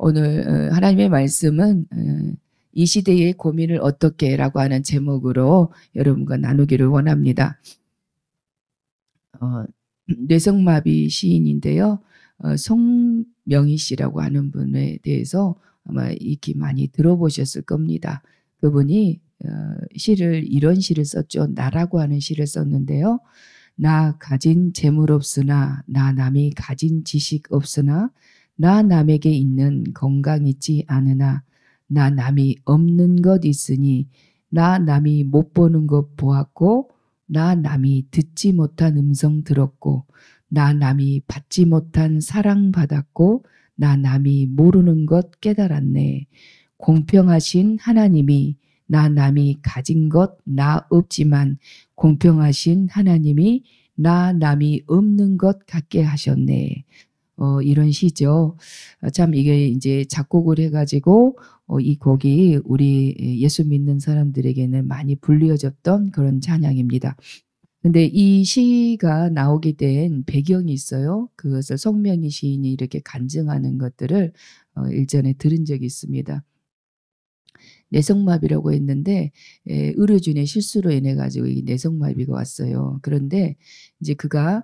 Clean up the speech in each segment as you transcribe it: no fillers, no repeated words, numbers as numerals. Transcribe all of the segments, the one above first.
오늘 하나님의 말씀은 이 시대의 고민을 어떻게 라고 하는 제목으로 여러분과 나누기를 원합니다. 뇌성마비 시인인데요. 송명희 씨라고 하는 분에 대해서 아마 익히 많이 들어보셨을 겁니다. 그분이 이런 시를 썼죠. 나라고 하는 시를 썼는데요. 나 가진 재물 없으나, 나 남이 가진 지식 없으나, 나 남에게 있는 건강 있지 않으나, 나 남이 없는 것 있으니, 나 남이 못 보는 것 보았고, 나 남이 듣지 못한 음성 들었고, 나 남이 받지 못한 사랑 받았고, 나 남이 모르는 것 깨달았네. 공평하신 하나님이 나 남이 가진 것 나 없지만 공평하신 하나님이 나 남이 없는 것 같게 하셨네. 이런 시죠. 참 이게 이제 작곡을 해가지고 이 곡이 우리 예수 믿는 사람들에게는 많이 불리어졌던 그런 찬양입니다. 근데 이 시가 나오게 된 배경이 있어요. 그것을 송명희 시인이 이렇게 간증하는 것들을 일전에 들은 적이 있습니다. 뇌성마비라고 했는데 의료진의 실수로 인해 가지고 이 뇌성마비가 왔어요. 그런데 이제 그가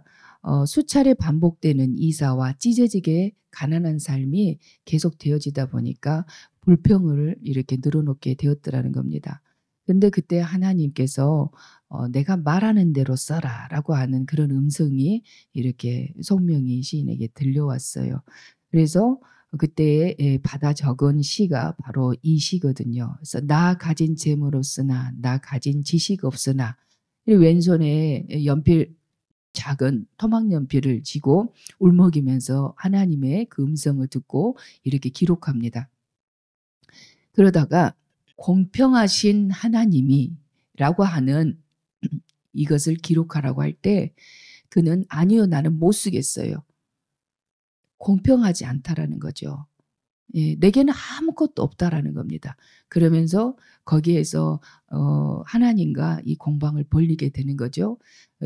수차례 반복되는 이사와 찢어지게 가난한 삶이 계속 되어지다 보니까 불평을 이렇게 늘어놓게 되었더라는 겁니다. 근데 그때 하나님께서 내가 말하는 대로 써라라고 하는 그런 음성이 이렇게 송명희 시인에게 들려왔어요. 그래서 그때 받아 적은 시가 바로 이 시거든요. 그래서 나 가진 재물 없으나, 나 가진 지식 없으나, 왼손에 연필, 작은 토막 연필을 쥐고 울먹이면서 하나님의 그 음성을 듣고 이렇게 기록합니다. 그러다가 공평하신 하나님이 라고 하는 이것을 기록하라고 할 때 그는 아니요, 나는 못 쓰겠어요. 공평하지 않다라는 거죠. 예, 내게는 아무것도 없다라는 겁니다. 그러면서 거기에서 하나님과 이 공방을 벌이게 되는 거죠.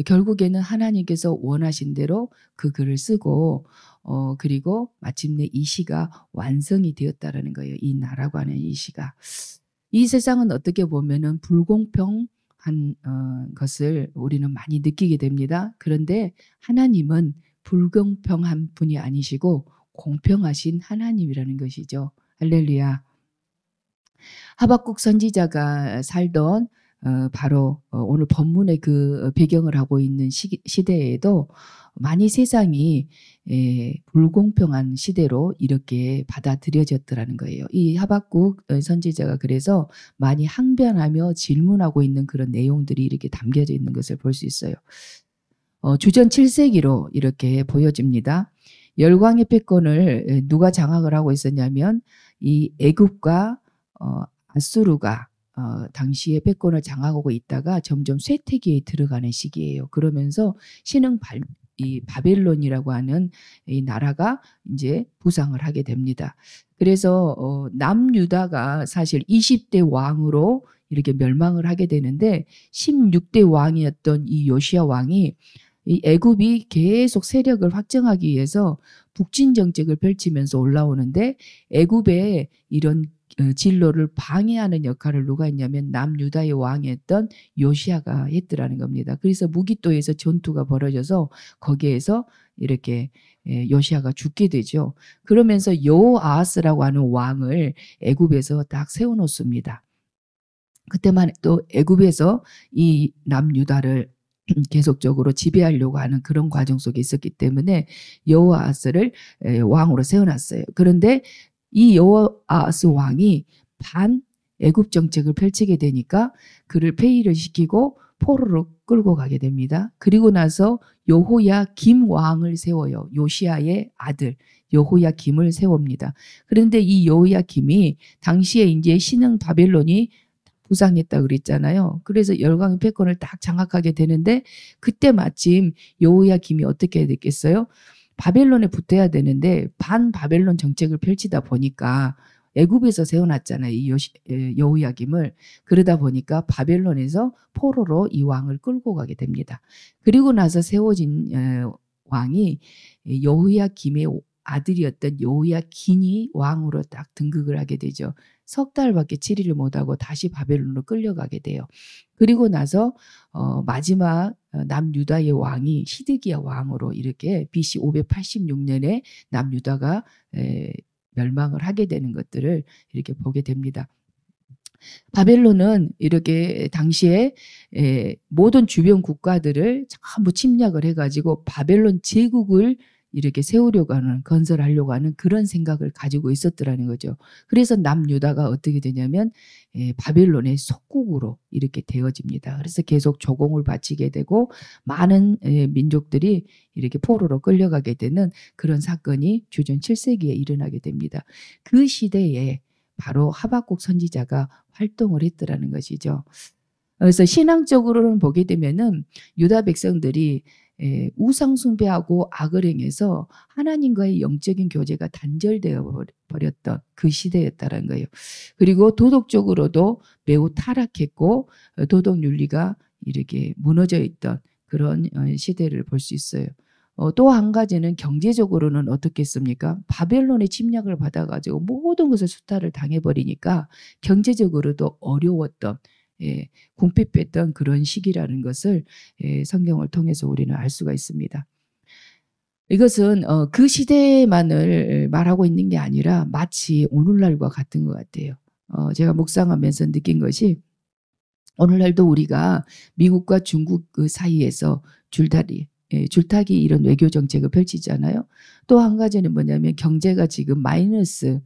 결국에는 하나님께서 원하신 대로 그 글을 쓰고 그리고 마침내 이 시가 완성이 되었다라는 거예요. 이 나라고 하는 이 시가. 이 세상은 어떻게 보면은 불공평한 것을 우리는 많이 느끼게 됩니다. 그런데 하나님은 불공평한 분이 아니시고 공평하신 하나님이라는 것이죠. 할렐루야. 하박국 선지자가 살던 바로 오늘 본문의 그 배경을 하고 있는 시대에도 많이 세상이 불공평한 시대로 이렇게 받아들여졌더라는 거예요. 이 하박국 선지자가 그래서 많이 항변하며 질문하고 있는 그런 내용들이 이렇게 담겨져 있는 것을 볼 수 있어요. 주전 7세기로 이렇게 보여집니다. 열강의 패권을 누가 장악을 하고 있었냐면 이 애굽과 아수르가 당시에 패권을 장악하고 있다가 점점 쇠퇴기에 들어가는 시기예요. 그러면서 이 바벨론이라고 하는 이 나라가 이제 부상을 하게 됩니다. 그래서 남유다가 사실 20대 왕으로 이렇게 멸망을 하게 되는데 16대 왕이었던 이 요시야 왕이 이 애굽이 계속 세력을 확정하기 위해서 북진 정책을 펼치면서 올라오는데 애굽의 이런 진로를 방해하는 역할을 누가 했냐면 남유다의 왕이었던 요시야가 했더라는 겁니다. 그래서 무기또에서 전투가 벌어져서 거기에서 이렇게 요시야가 죽게 되죠. 그러면서 여호아하스라고 하는 왕을 애굽에서 딱 세워놓습니다. 그때만 또 애굽에서 이 남유다를 계속적으로 지배하려고 하는 그런 과정 속에 있었기 때문에 여호아하스를 왕으로 세워놨어요. 그런데 이 여호아하스 왕이 반 애굽 정책을 펼치게 되니까 그를 폐위를 시키고 포로로 끌고 가게 됩니다. 그리고 나서 여호야김 왕을 세워요. 요시야의 아들 여호야김을 세웁니다. 그런데 이 여호야김이 당시에 이제 신흥 바벨론이 부상했다 그랬잖아요. 그래서 열강의 패권을 딱 장악하게 되는데 그때 마침 여호야김이 어떻게 해야 됐겠어요? 바벨론에 붙어야 되는데 반바벨론 정책을 펼치다 보니까 애굽에서 세워놨잖아요. 이 여호야김을. 그러다 보니까 바벨론에서 포로로 이 왕을 끌고 가게 됩니다. 그리고 나서 세워진 왕이 여호야김의 아들이었던 요야긴이 왕으로 딱 등극을 하게 되죠. 석 달밖에 치리를 못하고 다시 바벨론으로 끌려가게 돼요. 그리고 나서 마지막 남유다의 왕이 시드기야 왕으로 이렇게 BC 586년에 남유다가 멸망을 하게 되는 것들을 이렇게 보게 됩니다. 바벨론은 이렇게 당시에 모든 주변 국가들을 전부 침략을 해가지고 바벨론 제국을 이렇게 세우려고 하는, 건설하려고 하는 그런 생각을 가지고 있었더라는 거죠. 그래서 남유다가 어떻게 되냐면 바벨론의 속국으로 이렇게 되어집니다. 그래서 계속 조공을 바치게 되고 많은 민족들이 이렇게 포로로 끌려가게 되는 그런 사건이 주전 7세기에 일어나게 됩니다. 그 시대에 바로 하박국 선지자가 활동을 했더라는 것이죠. 그래서 신앙적으로는 보게 되면은 유다 백성들이 우상 숭배하고 악을 행해서 하나님과의 영적인 교제가 단절되어 버렸던 그 시대였다는 거예요. 그리고 도덕적으로도 매우 타락했고 도덕 윤리가 이렇게 무너져 있던 그런 시대를 볼 수 있어요. 또 한 가지는 경제적으로는 어떻겠습니까? 바벨론의 침략을 받아가지고 모든 것을 수탈을 당해버리니까 경제적으로도 어려웠던 궁핍했던 그런 시기라는 것을 성경을 통해서 우리는 알 수가 있습니다. 이것은 그 시대만을 말하고 있는 게 아니라 마치 오늘날과 같은 것 같아요. 제가 묵상하면서 느낀 것이 오늘날도 우리가 미국과 중국 그 사이에서 줄타기 이런 외교 정책을 펼치잖아요. 또 한 가지는 뭐냐면 경제가 지금 마이너스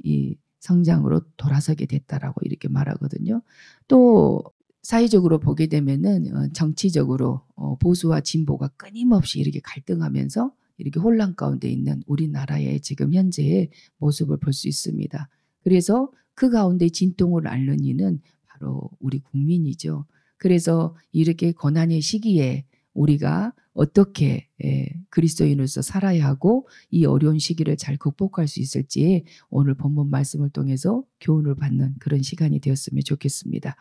이 성장으로 돌아서게 됐다라고 이렇게 말하거든요. 또 사회적으로 보게 되면은 정치적으로 보수와 진보가 끊임없이 이렇게 갈등하면서 이렇게 혼란 가운데 있는 우리나라의 지금 현재의 모습을 볼 수 있습니다. 그래서 그 가운데 진통을 앓는 이는 바로 우리 국민이죠. 그래서 이렇게 고난의 시기에 우리가 어떻게 그리스도인으로서 살아야 하고 이 어려운 시기를 잘 극복할 수 있을지 오늘 본문 말씀을 통해서 교훈을 받는 그런 시간이 되었으면 좋겠습니다.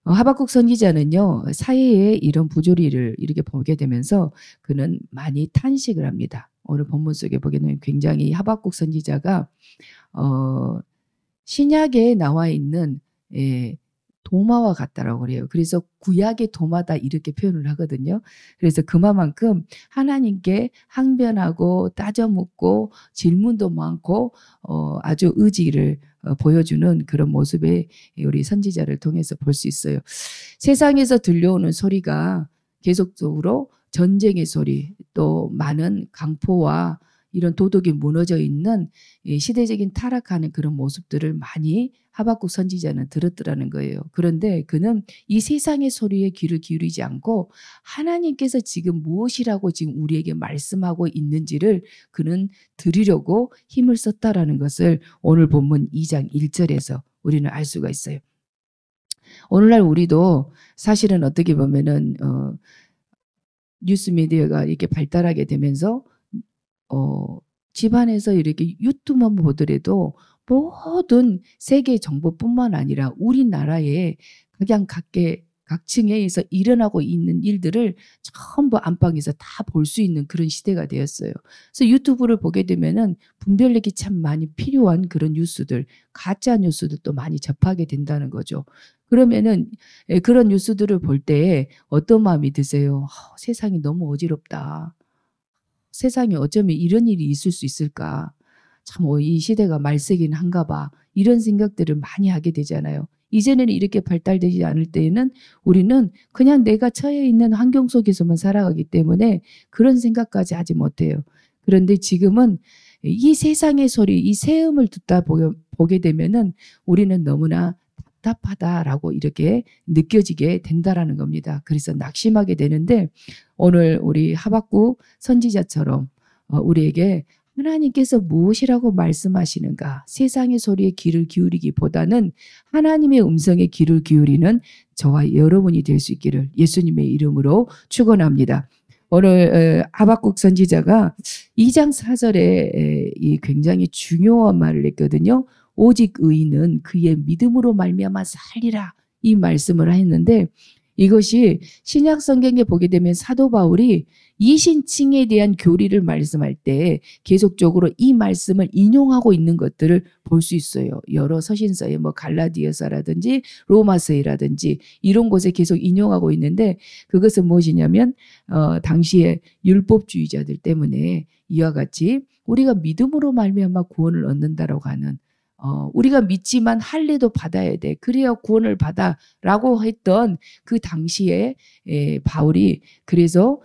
하박국 선지자는요, 사회의 이런 부조리를 이렇게 보게 되면서 그는 많이 탄식을 합니다. 오늘 본문 속에 보게 되면 굉장히 하박국 선지자가 신약에 나와 있는 도마와 같다라고 그래요. 그래서 구약의 도마다 이렇게 표현을 하거든요. 그래서 그만큼 하나님께 항변하고 따져묻고 질문도 많고 아주 의지를 보여주는 그런 모습에 우리 선지자를 통해서 볼 수 있어요. 세상에서 들려오는 소리가 계속적으로 전쟁의 소리, 또 많은 강포와 이런 도덕이 무너져 있는 시대적인 타락하는 그런 모습들을 많이 하박국 선지자는 들었더라는 거예요. 그런데 그는 이 세상의 소리에 귀를 기울이지 않고 하나님께서 지금 무엇이라고 지금 우리에게 말씀하고 있는지를 그는 들으려고 힘을 썼다라는 것을 오늘 본문 2장 1절에서 우리는 알 수가 있어요. 오늘날 우리도 사실은 어떻게 보면은 뉴스 미디어가 이렇게 발달하게 되면서 집안에서 이렇게 유튜브만 보더라도 모든 세계 정보뿐만 아니라 우리나라의 각층에서 일어나고 있는 일들을 전부 안방에서 다 볼 수 있는 그런 시대가 되었어요. 그래서 유튜브를 보게 되면은 분별력이 참 많이 필요한 그런 뉴스들, 가짜 뉴스들도 많이 접하게 된다는 거죠. 그러면은 그런 뉴스들을 볼 때 어떤 마음이 드세요? 세상이 너무 어지럽다. 세상에 어쩌면 이런 일이 있을 수 있을까? 참 이 시대가 말세긴 한가 봐. 이런 생각들을 많이 하게 되잖아요. 이전에는 이렇게 발달되지 않을 때에는 우리는 그냥 내가 처해 있는 환경 속에서만 살아가기 때문에 그런 생각까지 하지 못해요. 그런데 지금은 이 세상의 소리, 이 새음을 듣다 보게 되면은 우리는 너무나 답답하다라고 이렇게 느껴지게 된다라는 겁니다. 그래서 낙심하게 되는데 오늘 우리 하박국 선지자처럼 우리에게 하나님께서 무엇이라고 말씀하시는가, 세상의 소리에 귀를 기울이기보다는 하나님의 음성에 귀를 기울이는 저와 여러분이 될 수 있기를 예수님의 이름으로 축원합니다. 오늘 하박국 선지자가 2장 4절에 이 굉장히 중요한 말을 했거든요. 오직 의인은 그의 믿음으로 말미암아 살리라, 이 말씀을 했는데 이것이 신약 성경에 보게 되면 사도 바울이 이신칭에 대한 교리를 말씀할 때 계속적으로 이 말씀을 인용하고 있는 것들을 볼 수 있어요. 여러 서신서에 뭐 갈라디아서라든지 로마서라든지 이런 곳에 계속 인용하고 있는데 그것은 무엇이냐면 당시에 율법주의자들 때문에 이와 같이 우리가 믿음으로 말미암아 구원을 얻는다라고 하는 우리가 믿지만 할례도 받아야 돼. 그래야 구원을 받아라고 했던 그 당시에 바울이 그래서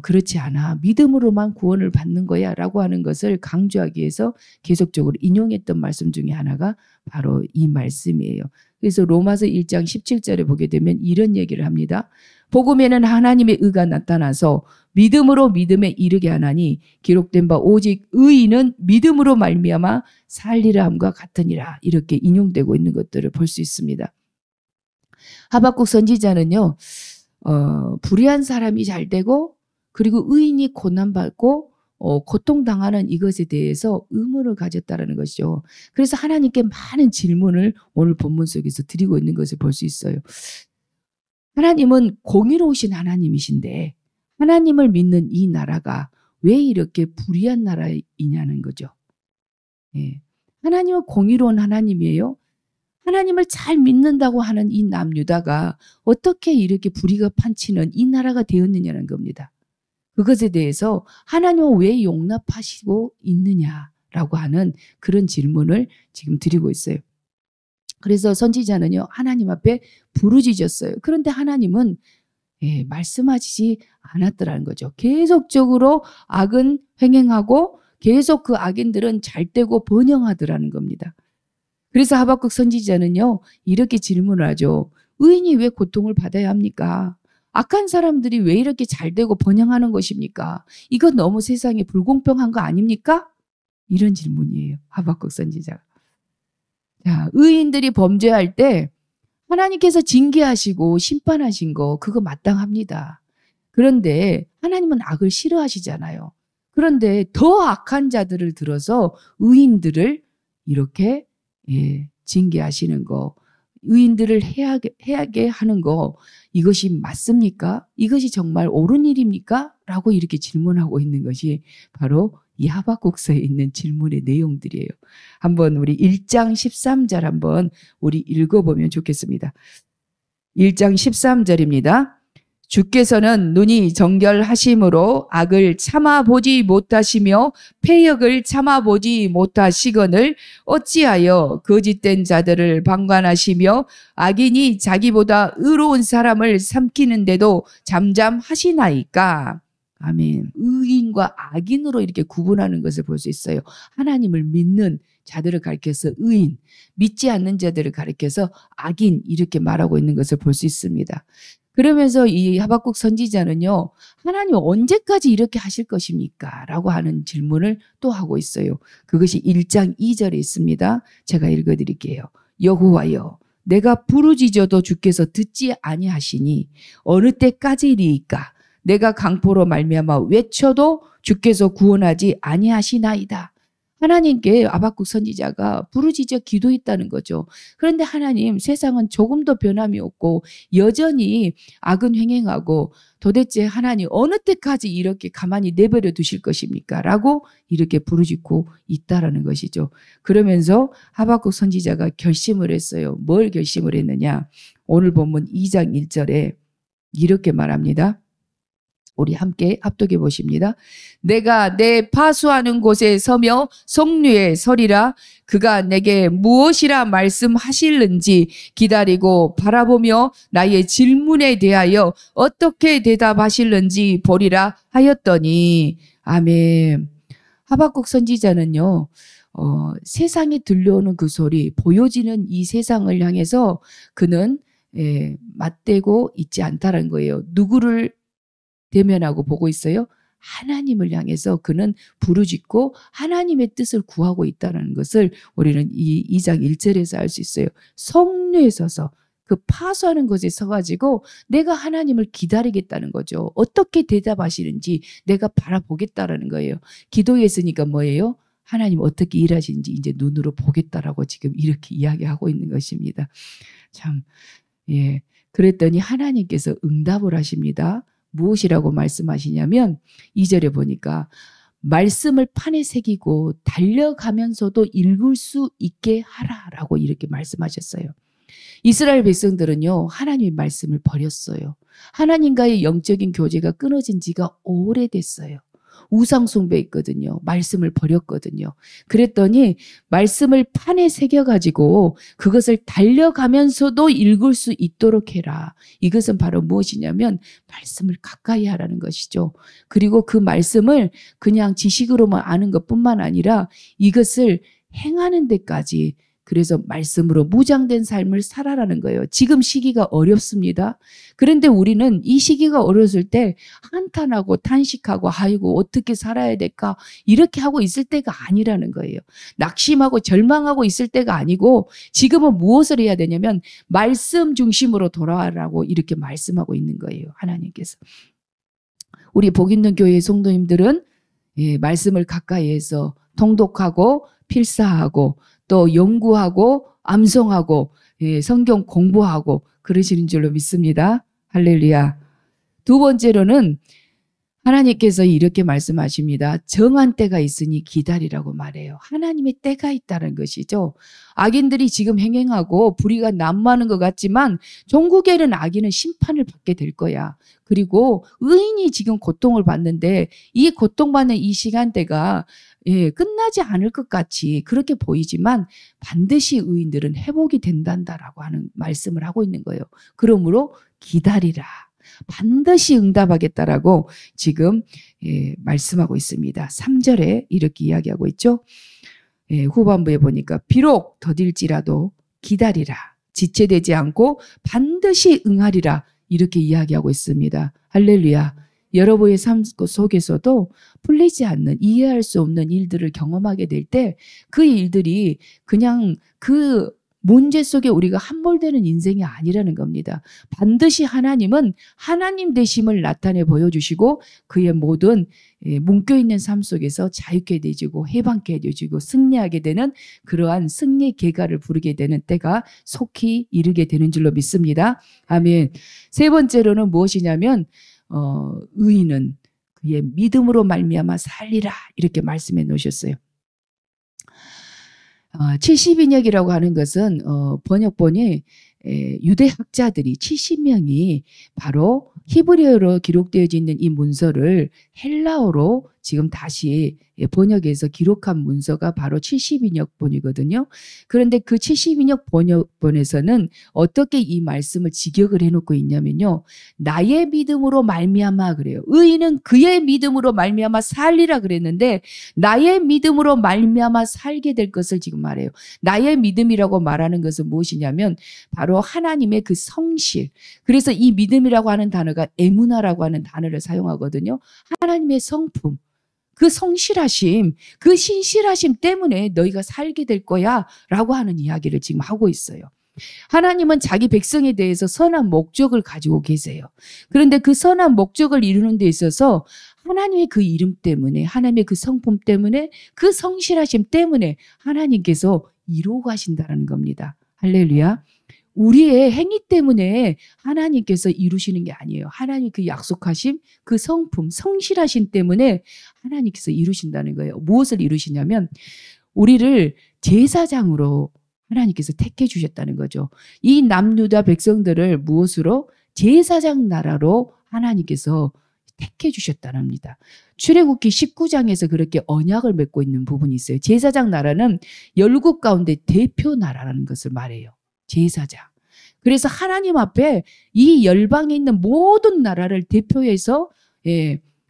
그렇지 않아. 믿음으로만 구원을 받는 거야 라고 하는 것을 강조하기 위해서 계속적으로 인용했던 말씀 중에 하나가 바로 이 말씀이에요. 그래서 로마서 1장 17절에 보게 되면 이런 얘기를 합니다. 복음에는 하나님의 의가 나타나서 믿음으로 믿음에 이르게 하나니 기록된 바 오직 의인은 믿음으로 말미암아 살리라 함과 같으니라. 이렇게 인용되고 있는 것들을 볼 수 있습니다. 하박국 선지자는요. 불의한 사람이 잘 되고 그리고 의인이 고난받고 고통당하는 이것에 대해서 의문을 가졌다는 것이죠. 그래서 하나님께 많은 질문을 오늘 본문 속에서 드리고 있는 것을 볼 수 있어요. 하나님은 공의로우신 하나님이신데 하나님을 믿는 이 나라가 왜 이렇게 불의한 나라이냐는 거죠. 예. 하나님은 공의로운 하나님이에요. 하나님을 잘 믿는다고 하는 이 남유다가 어떻게 이렇게 불의가 판치는 이 나라가 되었느냐는 겁니다. 그것에 대해서 하나님은 왜 용납하시고 있느냐라고 하는 그런 질문을 지금 드리고 있어요. 그래서 선지자는요. 하나님 앞에 부르짖었어요. 그런데 하나님은 말씀하시지 않았더라는 거죠. 계속적으로 악은 횡행하고 계속 그 악인들은 잘되고 번영하더라는 겁니다. 그래서 하박국 선지자는요. 이렇게 질문을 하죠. 의인이 왜 고통을 받아야 합니까? 악한 사람들이 왜 이렇게 잘되고 번영하는 것입니까? 이건 너무 세상에 불공평한 거 아닙니까? 이런 질문이에요. 하박국 선지자가. 자, 의인들이 범죄할 때 하나님께서 징계하시고 심판하신 거 그거 마땅합니다. 그런데 하나님은 악을 싫어하시잖아요. 그런데 더 악한 자들을 들어서 의인들을 이렇게 징계하시는 거, 의인들을 해하게 하는 거 이것이 맞습니까? 이것이 정말 옳은 일입니까? 라고 이렇게 질문하고 있는 것이 바로 이 하박국서에 있는 질문의 내용들이에요. 한번 우리 1장 13절 한번 우리 읽어보면 좋겠습니다. 1장 13절입니다. 주께서는 눈이 정결하심으로 악을 참아보지 못하시며 패역을 참아보지 못하시거늘 어찌하여 거짓된 자들을 방관하시며 악인이 자기보다 의로운 사람을 삼키는데도 잠잠하시나이까. 아멘. 의인과 악인으로 이렇게 구분하는 것을 볼 수 있어요. 하나님을 믿는 자들을 가리켜서 의인, 믿지 않는 자들을 가리켜서 악인 이렇게 말하고 있는 것을 볼 수 있습니다. 그러면서 이 하박국 선지자는요. 하나님 언제까지 이렇게 하실 것입니까? 라고 하는 질문을 또 하고 있어요. 그것이 1장 2절에 있습니다. 제가 읽어드릴게요. 여호와여 내가 부르짖어도 주께서 듣지 아니하시니 어느 때까지리이까? 내가 강포로 말미암아 외쳐도 주께서 구원하지 아니하시나이다. 하나님께 하박국 선지자가 부르짖어 기도했다는 거죠. 그런데 하나님 세상은 조금도 변함이 없고 여전히 악은 횡행하고 도대체 하나님 어느 때까지 이렇게 가만히 내버려 두실 것입니까? 라고 이렇게 부르짖고 있다라는 것이죠. 그러면서 하박국 선지자가 결심을 했어요. 뭘 결심을 했느냐? 오늘 본문 2장 1절에 이렇게 말합니다. 우리 함께 합독해 보십니다. 내가 내 파수하는 곳에 서며 성류에 서리라. 그가 내게 무엇이라 말씀하실는지 기다리고 바라보며 나의 질문에 대하여 어떻게 대답하실는지 보리라 하였더니. 아멘. 하박국 선지자는요. 세상에 들려오는 그 소리, 보여지는 이 세상을 향해서 그는 맞대고 있지 않다는 거예요. 누구를 대면하고 보고 있어요? 하나님을 향해서 그는 부르짖고 하나님의 뜻을 구하고 있다는 것을 우리는 이 2장 1절에서 알 수 있어요. 성류에 서서 그 파수하는 곳에 서가지고 내가 하나님을 기다리겠다는 거죠. 어떻게 대답하시는지 내가 바라보겠다라는 거예요. 기도에 있으니까 뭐예요? 하나님 어떻게 일하시는지 이제 눈으로 보겠다라고 지금 이렇게 이야기하고 있는 것입니다. 참, 예. 그랬더니 하나님께서 응답을 하십니다. 무엇이라고 말씀하시냐면 2절에 보니까 말씀을 판에 새기고 달려가면서도 읽을 수 있게 하라라고 이렇게 말씀하셨어요. 이스라엘 백성들은요, 하나님의 말씀을 버렸어요. 하나님과의 영적인 교제가 끊어진 지가 오래됐어요. 우상 숭배했거든요. 말씀을 버렸거든요. 그랬더니 말씀을 판에 새겨가지고 그것을 달려가면서도 읽을 수 있도록 해라. 이것은 바로 무엇이냐면 말씀을 가까이 하라는 것이죠. 그리고 그 말씀을 그냥 지식으로만 아는 것뿐만 아니라 이것을 행하는 데까지, 그래서 말씀으로 무장된 삶을 살아라는 거예요. 지금 시기가 어렵습니다. 그런데 우리는 이 시기가 어려웠을 때 한탄하고 탄식하고 아이고 어떻게 살아야 될까 이렇게 하고 있을 때가 아니라는 거예요. 낙심하고 절망하고 있을 때가 아니고 지금은 무엇을 해야 되냐면 말씀 중심으로 돌아와라고 이렇게 말씀하고 있는 거예요. 하나님께서. 우리 복 있는 교회 성도님들은 말씀을 가까이 해서 통독하고 필사하고 또 연구하고 암송하고 성경 공부하고 그러시는 줄로 믿습니다. 할렐루야. 두 번째로는 하나님께서 이렇게 말씀하십니다. 정한 때가 있으니 기다리라고 말해요. 하나님의 때가 있다는 것이죠. 악인들이 지금 행행하고 불의가 난무하는 것 같지만 종국에는 악인은 심판을 받게 될 거야. 그리고 의인이 지금 고통을 받는데 이 고통받는 이 시간대가 끝나지 않을 것 같이 그렇게 보이지만 반드시 의인들은 회복이 된단다라고 하는 말씀을 하고 있는 거예요. 그러므로 기다리라. 반드시 응답하겠다라고 지금 말씀하고 있습니다. 3절에 이렇게 이야기하고 있죠. 후반부에 보니까 비록 더딜지라도 기다리라. 지체되지 않고 반드시 응하리라. 이렇게 이야기하고 있습니다. 할렐루야. 여러분의 삶 속에서도 풀리지 않는, 이해할 수 없는 일들을 경험하게 될 때 그 일들이 그냥 그 문제 속에 우리가 함몰되는 인생이 아니라는 겁니다. 반드시 하나님은 하나님 되심을 나타내 보여주시고 그의 모든 묶여있는 삶 속에서 자유케 되어지고 해방케 되어지고 승리하게 되는 그러한 승리의 계가를 부르게 되는 때가 속히 이르게 되는 줄로 믿습니다. 아멘. 세 번째로는 무엇이냐면 의인은 그의 믿음으로 말미암아 살리라 이렇게 말씀해 놓으셨어요. 70인역이라고 하는 것은 번역본이 유대 학자들이 70명이 바로 히브리어로 기록되어져 있는 이 문서를 헬라어로 지금 다시 번역해서 기록한 문서가 바로 70인역본이거든요. 그런데 그 70인역 번역본에서는 어떻게 이 말씀을 직역을 해놓고 있냐면요. 나의 믿음으로 말미암아 그래요. 의인은 그의 믿음으로 말미암아 살리라 그랬는데 나의 믿음으로 말미암아 살게 될 것을 지금 말해요. 나의 믿음이라고 말하는 것은 무엇이냐면 바로 하나님의 그 성실. 그래서 이 믿음이라고 하는 단어가 에무나라고 하는 단어를 사용하거든요. 하나님의 성품. 그 성실하심, 그 신실하심 때문에 너희가 살게 될 거야 라고 하는 이야기를 지금 하고 있어요. 하나님은 자기 백성에 대해서 선한 목적을 가지고 계세요. 그런데 그 선한 목적을 이루는 데 있어서 하나님의 그 이름 때문에, 하나님의 그 성품 때문에, 그 성실하심 때문에 하나님께서 이루어 가신다는 겁니다. 할렐루야. 우리의 행위 때문에 하나님께서 이루시는 게 아니에요. 하나님 그 약속하심, 그 성품, 성실하심 때문에 하나님께서 이루신다는 거예요. 무엇을 이루시냐면 우리를 제사장으로 하나님께서 택해 주셨다는 거죠. 이 남유다 백성들을 무엇으로? 제사장 나라로 하나님께서 택해 주셨다는 겁니다. 출애굽기 19장에서 그렇게 언약을 맺고 있는 부분이 있어요. 제사장 나라는 열국 가운데 대표 나라라는 것을 말해요. 제사장. 그래서 하나님 앞에 이 열방에 있는 모든 나라를 대표해서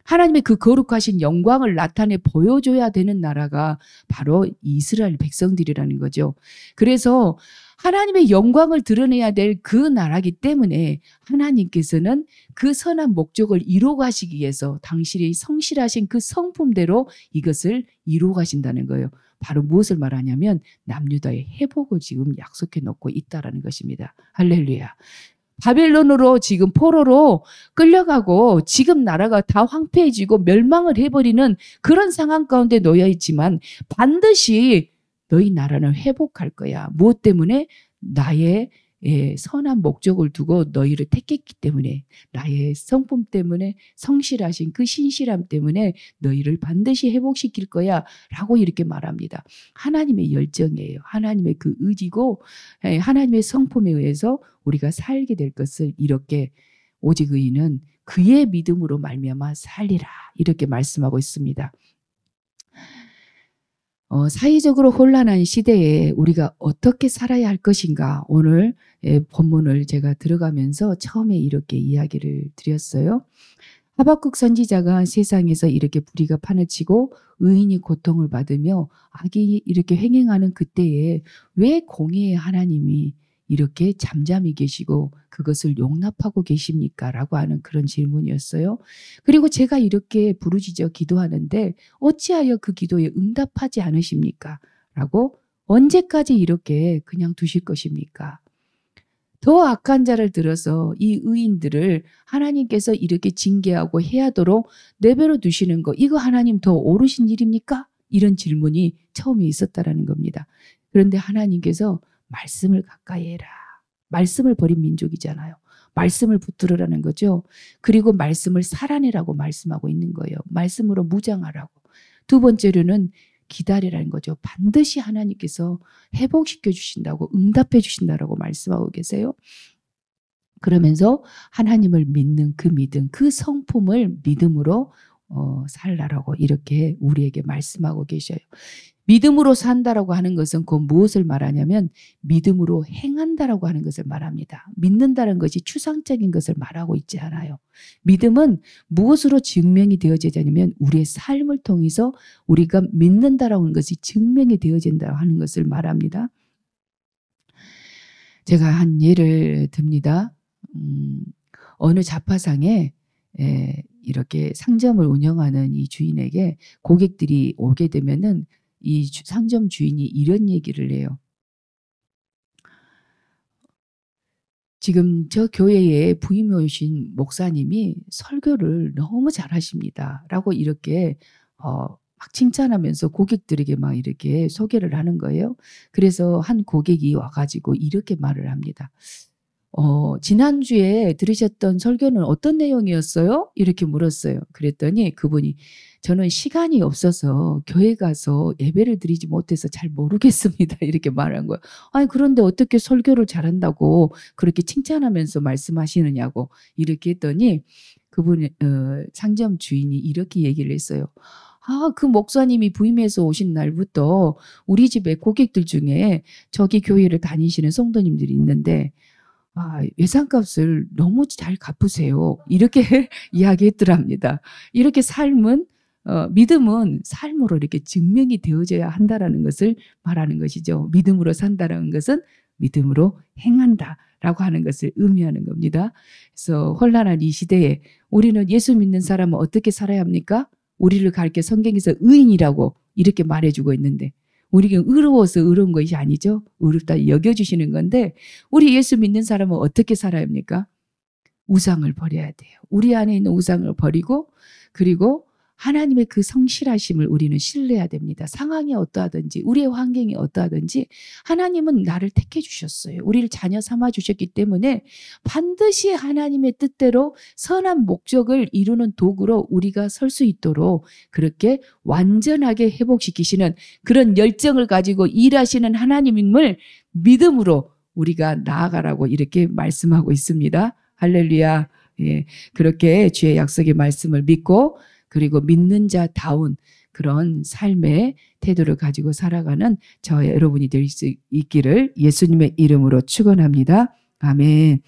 하나님의 그 거룩하신 영광을 나타내 보여줘야 되는 나라가 바로 이스라엘 백성들이라는 거죠. 그래서 하나님의 영광을 드러내야 될 그 나라이기 때문에 하나님께서는 그 선한 목적을 이루어 가시기 위해서 당신의 성실하신 그 성품대로 이것을 이루어 가신다는 거예요. 바로 무엇을 말하냐면 남유다의 회복을 지금 약속해 놓고 있다라는 것입니다. 할렐루야. 바벨론으로 지금 포로로 끌려가고 지금 나라가 다 황폐해지고 멸망을 해버리는 그런 상황 가운데 놓여 있지만 반드시 너희 나라는 회복할 거야. 무엇 때문에? 나의 선한 목적을 두고 너희를 택했기 때문에 나의 성품 때문에 성실하신 그 신실함 때문에 너희를 반드시 회복시킬 거야 라고 이렇게 말합니다. 하나님의 열정이에요. 하나님의 그 의지고 하나님의 성품에 의해서 우리가 살게 될 것을 이렇게 오직 의인은 그의 믿음으로 말미암아 살리라 이렇게 말씀하고 있습니다. 사회적으로 혼란한 시대에 우리가 어떻게 살아야 할 것인가 오늘 본문을 제가 들어가면서 처음에 이렇게 이야기를 드렸어요. 하박국 선지자가 세상에서 이렇게 불의가 판을 치고 의인이 고통을 받으며 악이 이렇게 횡행하는 그때에 왜 공의의 하나님이 이렇게 잠잠히 계시고 그것을 용납하고 계십니까? 라고 하는 그런 질문이었어요. 그리고 제가 이렇게 부르짖어 기도하는데 어찌하여 그 기도에 응답하지 않으십니까? 라고 언제까지 이렇게 그냥 두실 것입니까? 더 악한 자를 들어서 이 의인들을 하나님께서 이렇게 징계하고 해하도록 내버려 두시는 거 이거 하나님 더 옳으신 일입니까? 이런 질문이 처음에 있었다라는 겁니다. 그런데 하나님께서 말씀을 가까이 해라. 말씀을 버린 민족이잖아요. 말씀을 붙들으라는 거죠. 그리고 말씀을 살아내라고 말씀하고 있는 거예요. 말씀으로 무장하라고. 두 번째로는 기다리라는 거죠. 반드시 하나님께서 회복시켜 주신다고 응답해 주신다라고 말씀하고 계세요. 그러면서 하나님을 믿는 그 믿음, 그 성품을 믿음으로 살라라고 이렇게 우리에게 말씀하고 계셔요. 믿음으로 산다라고 하는 것은 곧 무엇을 말하냐면 믿음으로 행한다라고 하는 것을 말합니다. 믿는다는 것이 추상적인 것을 말하고 있지 않아요. 믿음은 무엇으로 증명이 되어지냐면 우리의 삶을 통해서 우리가 믿는다라고 하는 것이 증명이 되어진다고 하는 것을 말합니다. 제가 한 예를 듭니다. 어느 잡화상에 이렇게 상점을 운영하는 이 주인에게 고객들이 오게 되면은 이 상점 주인이 이런 얘기를 해요. 지금 저 교회에 부임해 오신 목사님이 설교를 너무 잘하십니다. 라고 이렇게 막 칭찬하면서 고객들에게 막 이렇게 소개를 하는 거예요. 그래서 한 고객이 와가지고 이렇게 말을 합니다. 지난주에 들으셨던 설교는 어떤 내용이었어요? 이렇게 물었어요. 그랬더니 그분이 저는 시간이 없어서 교회 가서 예배를 드리지 못해서 잘 모르겠습니다. 이렇게 말한 거예요. 아니 그런데 어떻게 설교를 잘한다고 그렇게 칭찬하면서 말씀하시느냐고 이렇게 했더니 그분 상점 주인이 이렇게 얘기를 했어요. 그 목사님이 부임해서 오신 날부터 우리 집에 고객들 중에 저기 교회를 다니시는 성도님들이 있는데 예산값을 너무 잘 갚으세요. 이렇게 이야기했더랍니다. 이렇게 삶은 믿음은 삶으로 이렇게 증명이 되어져야 한다라는 것을 말하는 것이죠. 믿음으로 산다라는 것은 믿음으로 행한다라고 하는 것을 의미하는 겁니다. 그래서 혼란한 이 시대에 우리는 예수 믿는 사람은 어떻게 살아야 합니까? 우리를 가르쳐 성경에서 의인이라고 이렇게 말해주고 있는데 우리가 의로워서 의로운 것이 아니죠. 의롭다 여겨주시는 건데 우리 예수 믿는 사람은 어떻게 살아야 합니까? 우상을 버려야 돼요. 우리 안에 있는 우상을 버리고 그리고 하나님의 그 성실하심을 우리는 신뢰해야 됩니다. 상황이 어떠하든지 우리의 환경이 어떠하든지 하나님은 나를 택해 주셨어요. 우리를 자녀 삼아 주셨기 때문에 반드시 하나님의 뜻대로 선한 목적을 이루는 도구로 우리가 설 수 있도록 그렇게 완전하게 회복시키시는 그런 열정을 가지고 일하시는 하나님임을 믿음으로 우리가 나아가라고 이렇게 말씀하고 있습니다. 할렐루야. 예, 그렇게 주의 약속의 말씀을 믿고 그리고 믿는 자다운 그런 삶의 태도를 가지고 살아가는 저와 여러분이 될 수 있기를 예수님의 이름으로 축원합니다. 아멘.